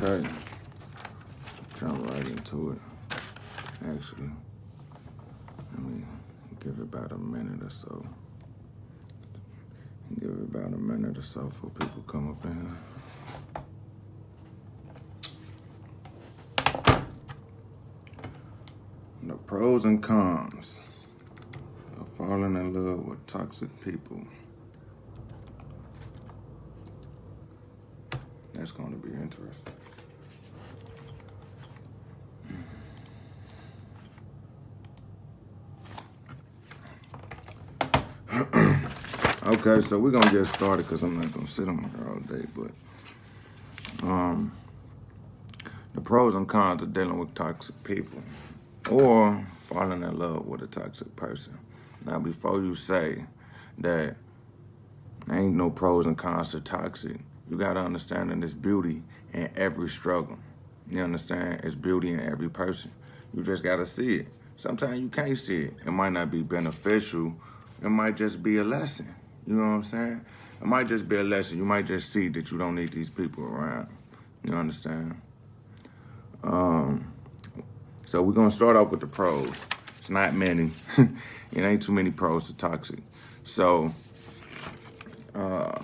Okay. Jump right into it. Actually, let me give it about a minute or so. Give it about a minute or so for people come up in here. The pros and cons of falling in love with toxic people. That's going to be interesting. Okay, so we're going to get started because I'm not going to sit on here all day. But the pros and cons of dealing with toxic people or falling in love with a toxic person. Now, before you say that there ain't no pros and cons to toxic, you got to understand that there's beauty in every struggle. You understand? It's beauty in every person. You just got to see it. Sometimes you can't see it. It might not be beneficial. It might just be a lesson. You know what I'm saying? It might just be a lesson. You might just see that you don't need these people around. You understand? So we're going to start off with the pros. It's not many. It ain't too many pros to toxic. So the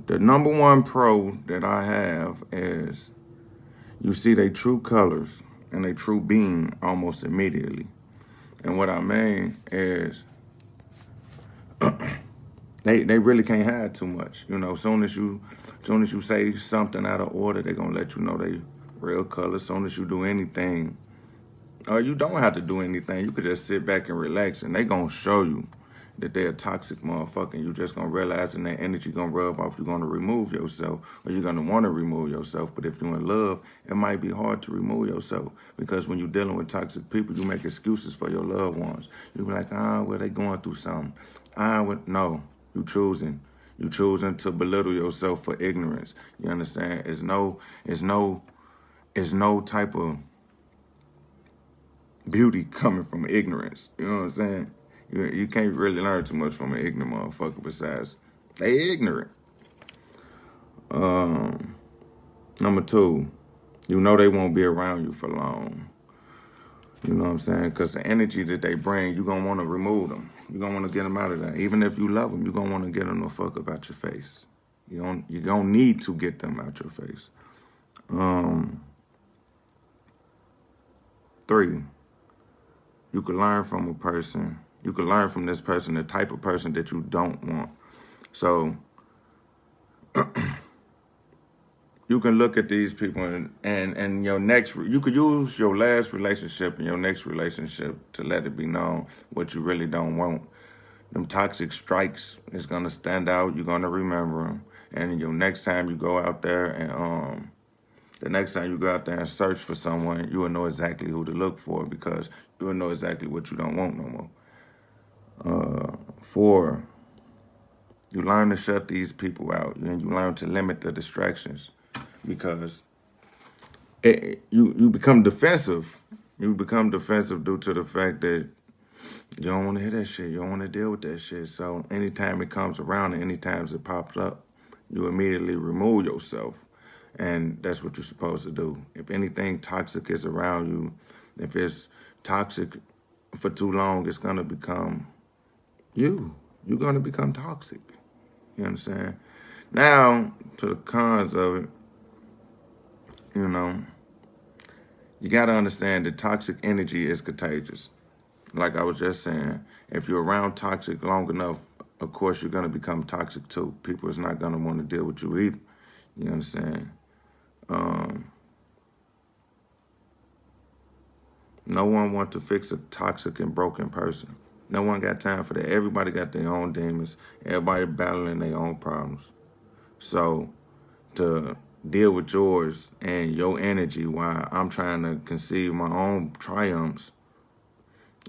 number one pro that I have is you see their true colors and their true being almost immediately. And what I mean is they really can't hide too much. You know, as soon as you say something out of order, they're going to let you know they real colors. As soon as you do anything, or you don't have to do anything, you could just sit back and relax, and they going to show you that they're a toxic motherfucker. You just going to realize, and that energy going to rub off. You're going to remove yourself, or you're going to want to remove yourself. But if you're in love, it might be hard to remove yourself, because when you're dealing with toxic people, you make excuses for your loved ones. You be like, well, they going through something. No, you choosing to belittle yourself for ignorance. You understand? It's no type of beauty coming from ignorance. You know what I'm saying? You can't really learn too much from an ignorant motherfucker besides they ignorant. Number two, you know they won't be around you for long. You know what I'm saying? Because the energy that they bring, you're going to want to remove them. You're going to want to get them out of there. Even if you love them, you're going to want to get them the fuck up out your face. You're going to need to get them out your face. Three, you can learn from a person. You can learn from this person the type of person that you don't want. So you can look at these people and your next, you could use your last relationship and your next relationship to let it be known what you really don't want. Them toxic strikes is going to stand out. You're going to remember them. And your next time you go out there and the next time you go out there and search for someone, you will know exactly who to look for, because you will know exactly what you don't want no more. Four, you learn to shut these people out, and you learn to limit the distractions, because you become defensive. You become defensive due to the fact that you don't want to hear that shit. You don't want to deal with that shit. So anytime it comes around and anytime it pops up, you immediately remove yourself. And that's what you're supposed to do. If anything toxic is around you, if it's toxic for too long, it's going to become you. You're going to become toxic. You understand? Now, to the cons of it, you know, you got to understand that toxic energy is contagious. Like I was just saying, if you're around toxic long enough, of course, you're going to become toxic too. People is not going to want to deal with you either. You understand? No one wants to fix a toxic and broken person. No one got time for that. Everybody got their own demons. Everybody battling their own problems. So to deal with yours and your energy while I'm trying to conceive my own triumphs,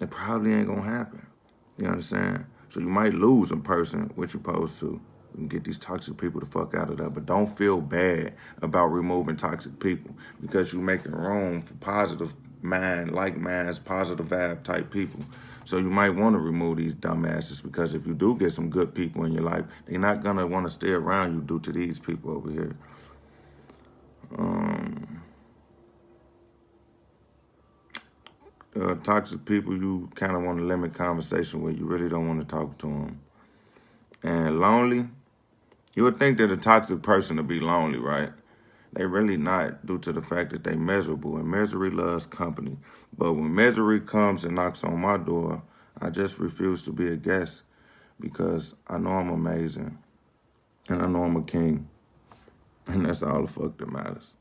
it probably ain't going to happen. You understand? So you might lose a person, which you're supposed to. You can get these toxic people the fuck out of there. But don't feel bad about removing toxic people, because you're making room for positive mind, like minds, positive vibe type people. So you might want to remove these dumbasses, because if you do get some good people in your life, they're not going to want to stay around you due to these people over here. Toxic people, you kind of want to limit conversation with. You really don't want to talk to them. And lonely, you would think that a toxic person would be lonely, right? They really not, due to the fact that they miserable, and misery loves company. But when misery comes and knocks on my door, I just refuse to be a guest because I know I'm amazing and I know I'm a king, and that's all the fuck that matters.